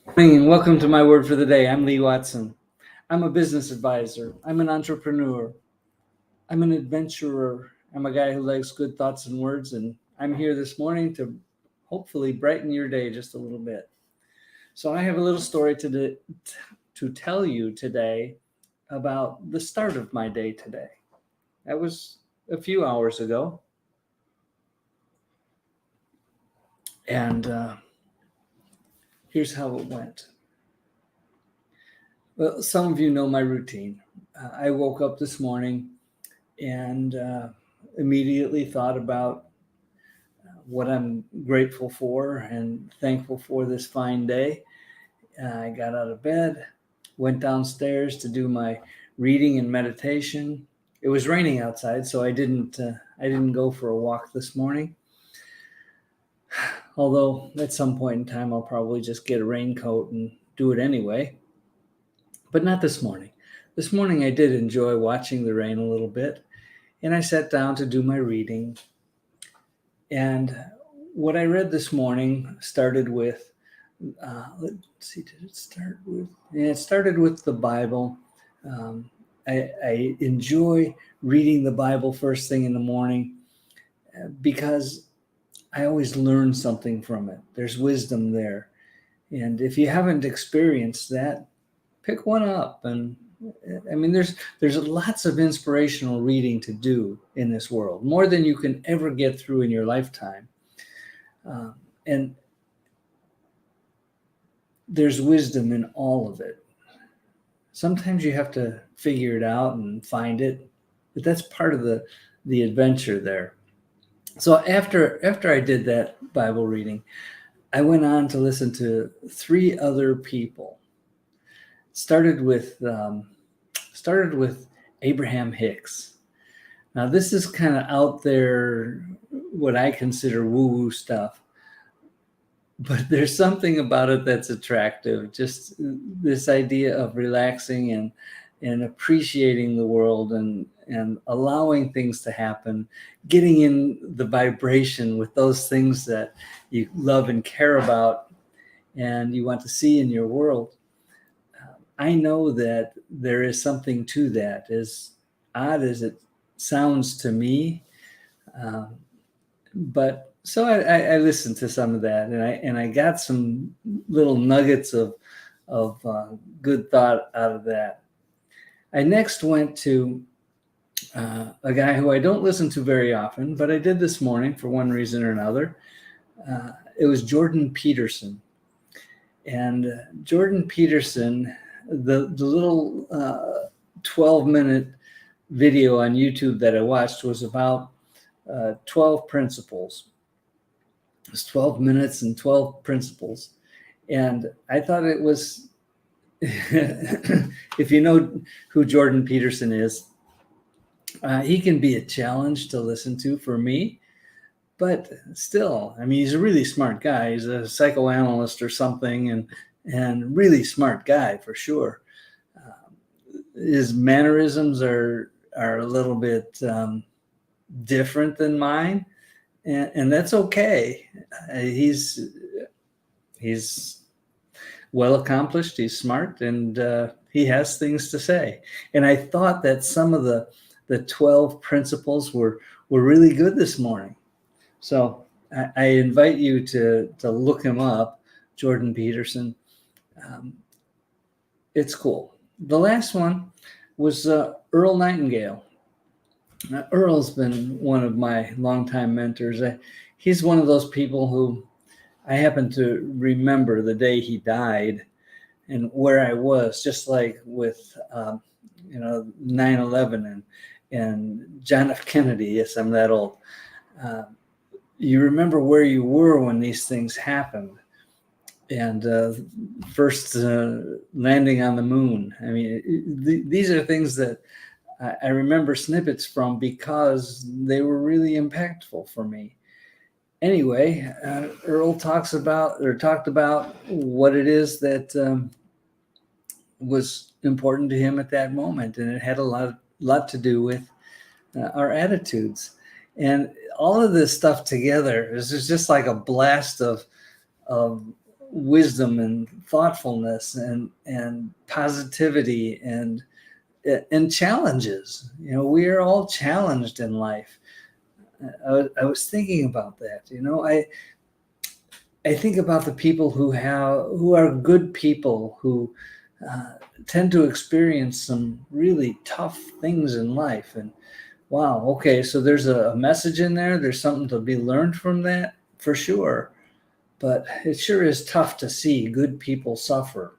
Morning and welcome to my word for the day. I'm Lee Watson. I'm a business advisor. I'm an entrepreneur. I'm an adventurer. I'm a guy who likes good thoughts and words, and I'm here this morning to hopefully brighten your day just a little bit. So I have a little story to tell you today about the start of my day today. That was a few hours ago, and here's how it went. Well, some of you know my routine. I woke up this morning and immediately thought about what I'm grateful for and thankful for this fine day. I got out of bed, went downstairs to do my reading and meditation. It was raining outside, so I didn't go for a walk this morning. Although at some point in time, I'll probably just get a raincoat and do it anyway. But not this morning. This morning, I did enjoy watching the rain a little bit, and I sat down to do my reading. And what I read this morning started with, let's see, did it start with? Yeah, it started with the Bible. I enjoy reading the Bible first thing in the morning because I always learn something from it. There's wisdom there. And if you haven't experienced that, pick one up. And I mean, there's lots of inspirational reading to do in this world, more than you can ever get through in your lifetime. And there's wisdom in all of it. Sometimes you have to figure it out and find it, but that's part of the adventure there. So after I did that Bible reading, I went on to listen to three other people. Started with Abraham Hicks. Now this is kind of out there, what I consider woo-woo stuff, but there's something about it that's attractive. Just this idea of relaxing and appreciating the world and allowing things to happen, getting in the vibration with those things that you love and care about and you want to see in your world. I know that there is something to that, as odd as it sounds to me. But so I listened to some of that, and I got some little nuggets of good thought out of that. I next went to a guy who I don't listen to very often, but I did this morning for one reason or another. It was Jordan Peterson. And Jordan Peterson, the little 12-minute video on YouTube that I watched was about 12 principles. It was 12 minutes and 12 principles. And I thought it was, if you know who Jordan Peterson is, he can be a challenge to listen to for me. But still, I mean, he's a really smart guy. He's a psychoanalyst or something, and really smart guy for sure. His mannerisms are a little bit different than mine, and that's okay. He's well accomplished. He's smart, and he has things to say. And I thought that some of the 12 principles were really good this morning. So I invite you to look him up, Jordan Peterson. It's cool. The last one was Earl Nightingale. Now, Earl's been one of my longtime mentors. He's one of those people who I happen to remember the day he died and where I was, just like with 9/11 and John F. Kennedy. Yes, I'm that old. You remember where you were when these things happened, and first landing on the moon. I mean, these are things that I remember snippets from because they were really impactful for me. Anyway, Earl talked about what it is that was important to him at that moment, and it had a lot to do with our attitudes. And all of this stuff together is just like a blast of wisdom and thoughtfulness and positivity and challenges. We are all challenged in life. I was thinking about that. I think about the people who are good people who tend to experience some really tough things in life. And wow, okay, so there's a message in there. There's something to be learned from that, for sure. But it sure is tough to see good people suffer.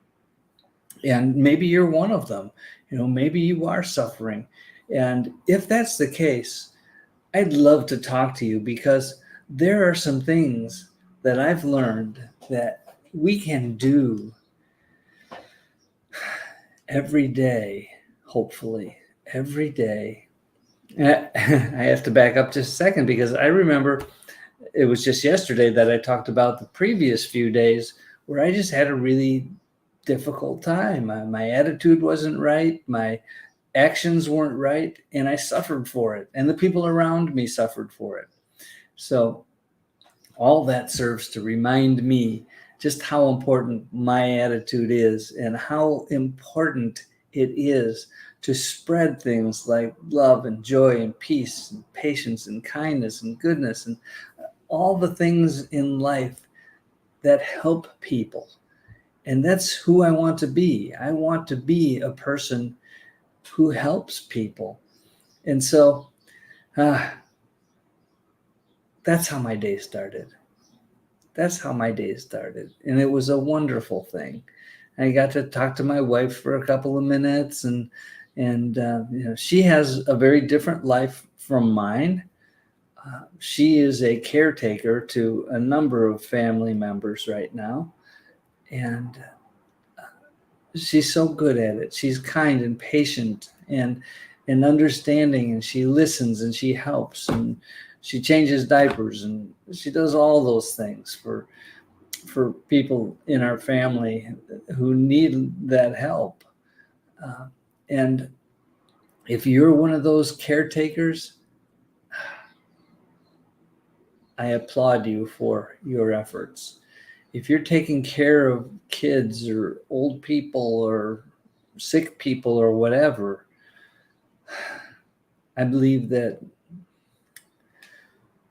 And maybe you're one of them. Maybe you are suffering. And if that's the case, I'd love to talk to you, because there are some things that I've learned that we can do every day, hopefully, every day. I have to back up just a second, because I remember it was just yesterday that I talked about the previous few days where I just had a really difficult time. My attitude wasn't right. My actions weren't right, and I suffered for it, and the people around me suffered for it. So all that serves to remind me just how important my attitude is, and how important it is to spread things like love and joy and peace and patience and kindness and goodness and all the things in life that help people. And that's who I want to be. I want to be a person who helps people. And so that's how my day started. And it was a wonderful thing. I got to talk to my wife for a couple of minutes, and she has a very different life from mine. She is a caretaker to a number of family members right now, and she's so good at it. She's kind and patient and understanding, and she listens and she helps, and she changes diapers, and she does all those things for people in our family who need that help. And if you're one of those caretakers, I applaud you for your efforts. If you're taking care of kids or old people or sick people or whatever, I believe that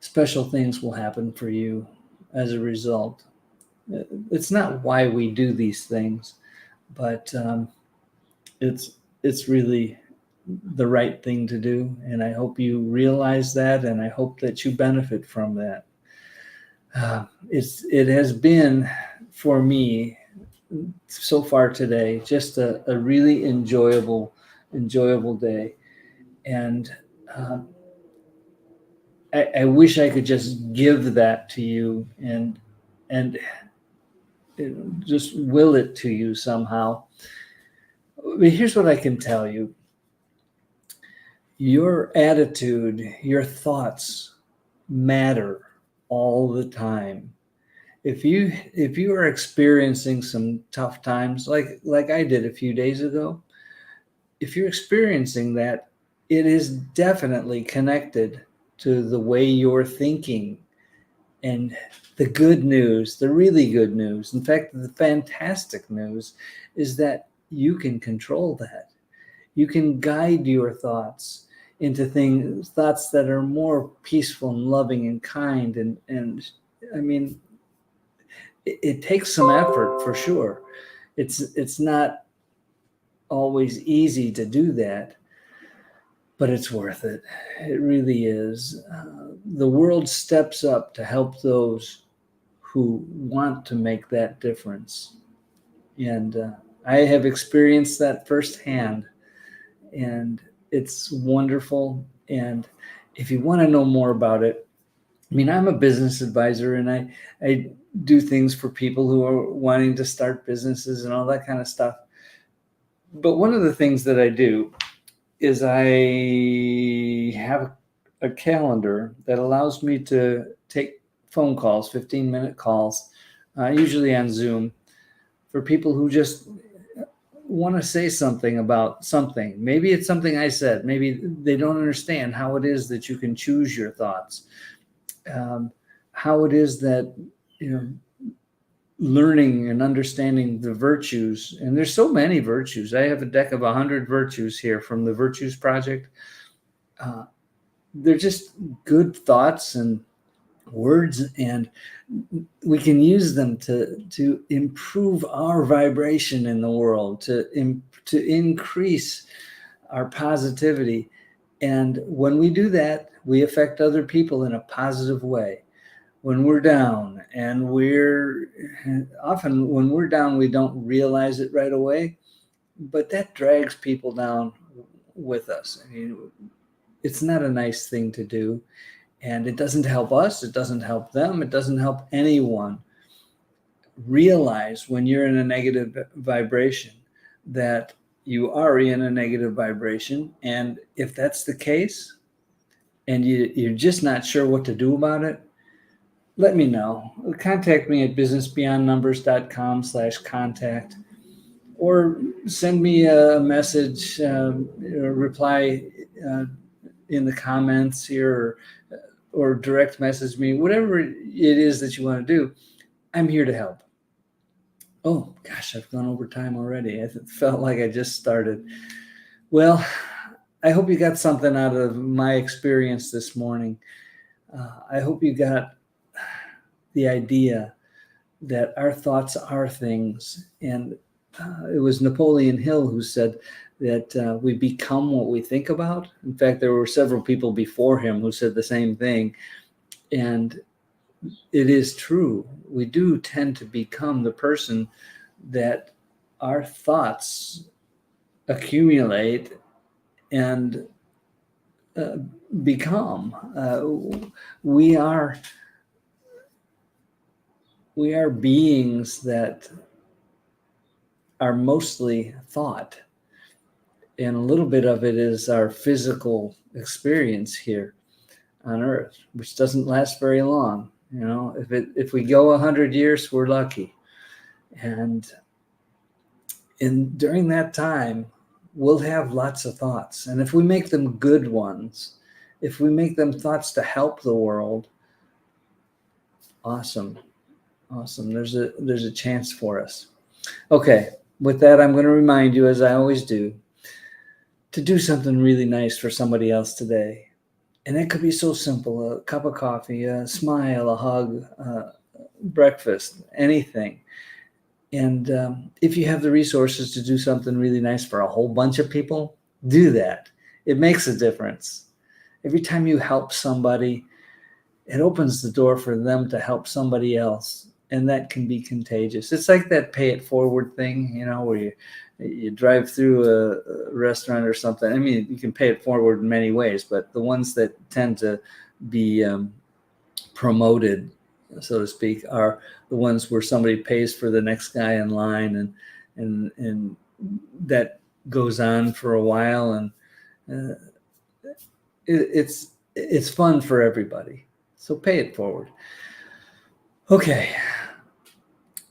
special things will happen for you as a result. It's not why we do these things, but it's really the right thing to do. And I hope you realize that, and I hope that you benefit from that. It has been, for me, so far today, just a really enjoyable day. And I wish I could just give that to you and just will it to you somehow. But here's what I can tell you. Your attitude, your thoughts matter all the time. If you are experiencing some tough times, like I did a few days ago, if you're experiencing that, it is definitely connected to the way you're thinking. And the good news, the really good news, in fact, the fantastic news, is that you can control that. You can guide your thoughts into thoughts that are more peaceful and loving and kind. And I mean, it takes some effort, for sure. It's not always easy to do that, but it's worth it. It really is. The world steps up to help those who want to make that difference. And I have experienced that firsthand, and it's wonderful. And if you want to know more about it, I mean, I'm a business advisor, and I do things for people who are wanting to start businesses and all that kind of stuff. But one of the things that I do is I have a calendar that allows me to take phone calls, 15-minute calls, usually on Zoom, for people who just want to say something about something. Maybe it's something I said. Maybe they don't understand how it is that you can choose your thoughts. How it is that learning and understanding the virtues. And there's so many virtues. I have a deck of 100 virtues here from the Virtues Project. They're just good thoughts and words, and we can use them to improve our vibration in the world, to increase our positivity. And when we do that, we affect other people in a positive way. When we're down, and often when we're down, we don't realize it right away, but that drags people down with us. I mean, it's not a nice thing to do. And it doesn't help us. It doesn't help them. It doesn't help anyone. Realize when you're in a negative vibration that you are in a negative vibration. And if that's the case, and you're just not sure what to do about it, let me know. Contact me at businessbeyondnumbers.com/contact, or send me a message, reply in the comments here, or direct message me, whatever it is that you want to do. I'm here to help. Oh gosh, I've gone over time already. I felt like I just started. Well, I hope you got something out of my experience this morning. I hope you got the idea that our thoughts are things. And it was Napoleon Hill who said that we become what we think about. In fact, there were several people before him who said the same thing. And it is true. We do tend to become the person that our thoughts accumulate and become. We are beings that are mostly thought. And a little bit of it is our physical experience here on Earth, which doesn't last very long. You know, if we go 100 years, we're lucky. And during that time, we'll have lots of thoughts. And if we make them good ones, if we make them thoughts to help the world, awesome. There's a chance for us. Okay, with that, I'm going to remind you, as I always do, to do something really nice for somebody else today. And it could be so simple: a cup of coffee, a smile, a hug, breakfast, anything. And if you have the resources to do something really nice for a whole bunch of people, do that. It makes a difference. Every time you help somebody, it opens the door for them to help somebody else. And that can be contagious. It's like that pay it forward thing, you know, where you drive through a restaurant or something. I mean, you can pay it forward in many ways, but the ones that tend to be promoted, so to speak, are the ones where somebody pays for the next guy in line, and that goes on for a while, and it's fun for everybody. So pay it forward. Okay.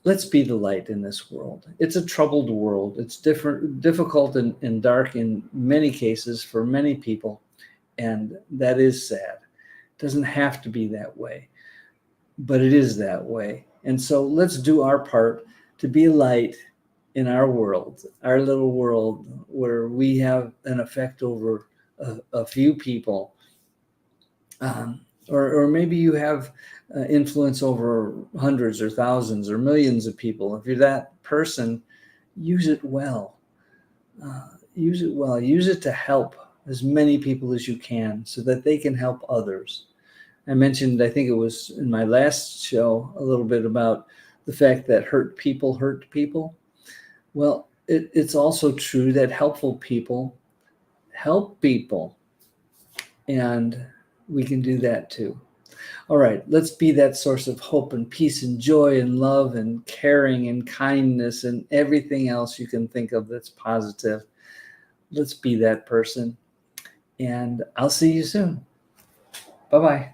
Let's be the light in this world. It's a troubled world. It's difficult and dark in many cases for many people. And that is sad. It doesn't have to be that way, but it is that way. And so let's do our part to be a light in our world, our little world, where we have an effect over a few people. Or maybe you have influence over hundreds or thousands or millions of people. If you're that person, use it well. Use it well. Use it to help as many people as you can so that they can help others. I mentioned, I think it was in my last show, a little bit about the fact that hurt people hurt people. Well, it's also true that helpful people help people. And we can do that too. All right, let's be that source of hope and peace and joy and love and caring and kindness and everything else you can think of that's positive. Let's be that person. And I'll see you soon. Bye-bye.